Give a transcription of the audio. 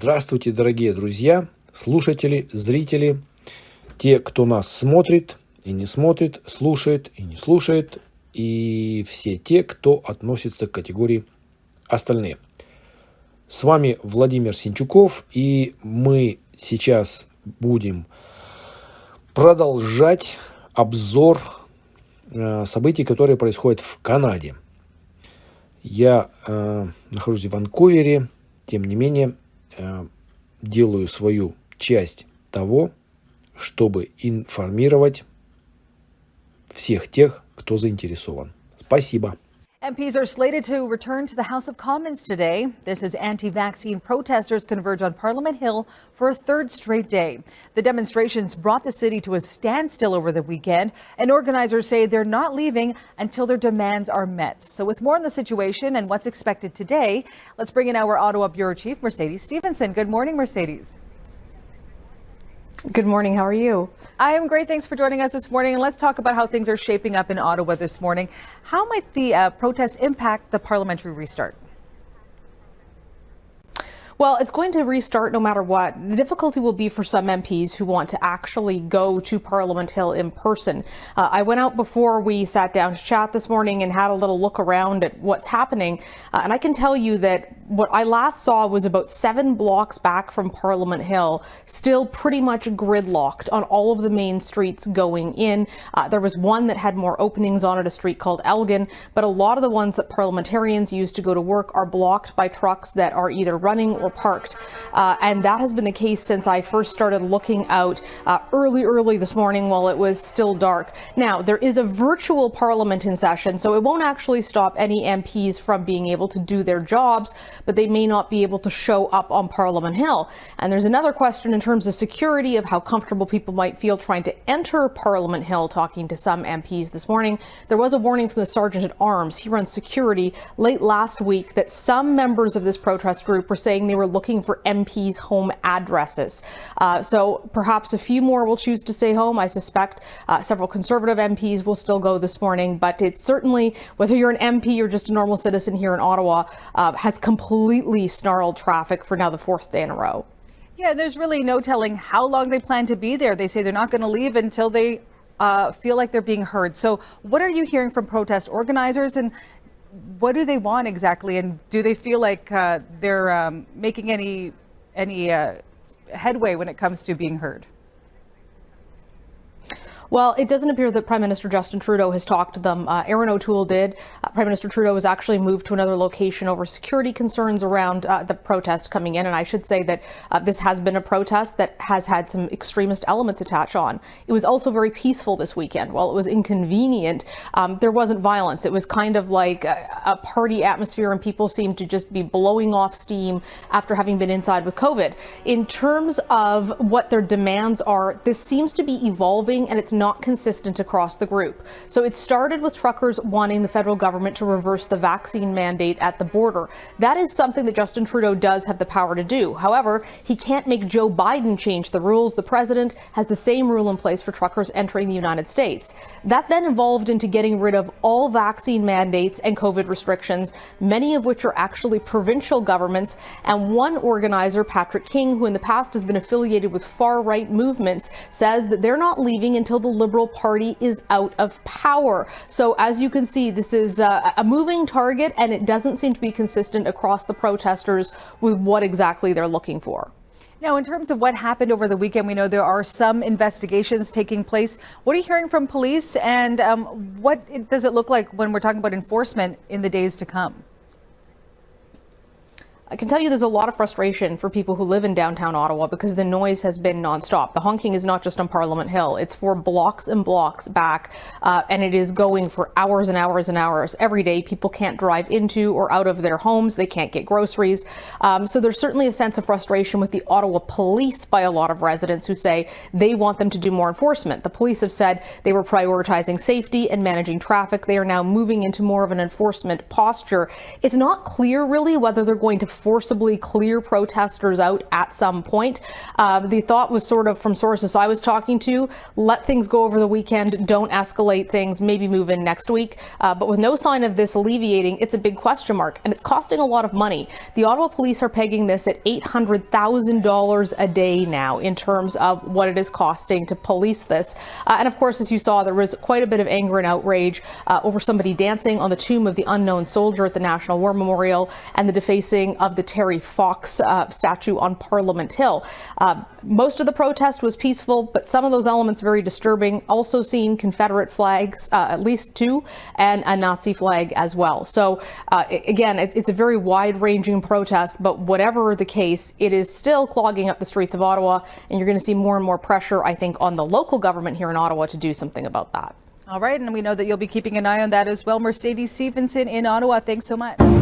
Здравствуйте, дорогие друзья, слушатели, зрители, те, кто нас смотрит и не смотрит, слушает и не слушает, и все те, кто относится к категории остальные. С вами Владимир Синчуков, и мы сейчас будем продолжать обзор событий, которые происходят в Канаде. Я нахожусь в Ванкувере, тем не менее, делаю свою часть того, чтобы информировать всех тех, кто заинтересован. Спасибо. MPs are slated to return to the House of Commons today. This as anti-vaccine protesters converge on Parliament Hill for a third straight day. The demonstrations brought the city to a standstill over the weekend, and organizers say they're not leaving until their demands are met. So with more on the situation and what's expected today, let's bring in our Ottawa Bureau Chief, Mercedes Stevenson. Good morning, Mercedes. Good morning. How are you? I am great. Thanks for joining us this morning. And let's talk about how things are shaping up in Ottawa this morning. How might the protests impact the parliamentary restart? Well, it's going to restart no matter what. The difficulty will be for some MPs who want to actually go to Parliament Hill in person. I went out before we sat down to chat this morning and had a little look around at what's happening. And I can tell you that what I last saw was about 7 blocks back from Parliament Hill, still pretty much gridlocked on all of the main streets going in. There was one that had more openings on it, a street called Elgin, but a lot of the ones that parliamentarians use to go to work are blocked by trucks that are either running or parked. And that has been the case since I first started looking out early this morning while it was still dark. Now, there is a virtual parliament in session, so it won't actually stop any MPs from being able to do their jobs, but they may not be able to show up on Parliament Hill. And there's another question in terms of security, of how comfortable people might feel trying to enter Parliament Hill. Talking to some MPs this morning, there was a warning from the Sergeant at Arms. He runs security late last week that some members of this protest group were saying they were looking for MPs' home addresses. So perhaps a few more will choose to stay home. I suspect several Conservative MPs will still go this morning, but it's certainly, whether you're an MP or just a normal citizen here in Ottawa, has completely snarled traffic for now the 4th day in a row. Yeah, there's really no telling how long they plan to be there. They say they're not going to leave until they feel like they're being heard. So what are you hearing from protest organizers, and what do they want exactly? And do they feel like they're making any headway when it comes to being heard? Well, it doesn't appear that Prime Minister Justin Trudeau has talked to them. Erin O'Toole did. Prime Minister Trudeau was actually moved to another location over security concerns around the protest coming in. And I should say that this has been a protest that has had some extremist elements attached on. It was also very peaceful this weekend. While it was inconvenient, there wasn't violence. It was kind of like a party atmosphere, and people seemed to just be blowing off steam after having been inside with COVID. In terms of what their demands are, this seems to be evolving, and it's not consistent across the group. So it started with truckers wanting the federal government to reverse the vaccine mandate at the border. That is something that Justin Trudeau does have the power to do. However, he can't make Joe Biden change the rules. The president has the same rule in place for truckers entering the United States. That then evolved into getting rid of all vaccine mandates and COVID restrictions, many of which are actually provincial governments. And one organizer, Patrick King, who in the past has been affiliated with far-right movements, says that they're not leaving until the Liberal Party is out of power. So as you can see, this is a moving target, and it doesn't seem to be consistent across the protesters with what exactly they're looking for. Now, in terms of what happened over the weekend, we know there are some investigations taking place. What are you hearing from police, and what does it look like when we're talking about enforcement in the days to come? I can tell you there's a lot of frustration for people who live in downtown Ottawa because the noise has been nonstop. The honking is not just on Parliament Hill. It's for blocks and blocks back, and it is going for hours and hours and hours. Every day, people can't drive into or out of their homes. They can't get groceries. So there's certainly a sense of frustration with the Ottawa police by a lot of residents who say they want them to do more enforcement. The police have said they were prioritizing safety and managing traffic. They are now moving into more of an enforcement posture. It's not clear really whether they're going to forcibly clear protesters out at some point. The thought was sort of from sources I was talking to, let things go over the weekend, don't escalate things, maybe move in next week. But with no sign of this alleviating, it's a big question mark, and it's costing a lot of money. The Ottawa police are pegging this at $800,000 a day now in terms of what it is costing to police this. And of course, as you saw, there was quite a bit of anger and outrage over somebody dancing on the tomb of the unknown soldier at the National War Memorial and the defacing of the Terry Fox statue on Parliament Hill. Most of the protest was peaceful, but some of those elements very disturbing. Also seeing Confederate flags, at least two, and a Nazi flag as well. So again, it's a very wide-ranging protest, but whatever the case, it is still clogging up the streets of Ottawa, and you're going to see more and more pressure, I think, on the local government here in Ottawa to do something about that. All right, and we know that you'll be keeping an eye on that as well. Mercedes Stevenson in Ottawa, thanks so much.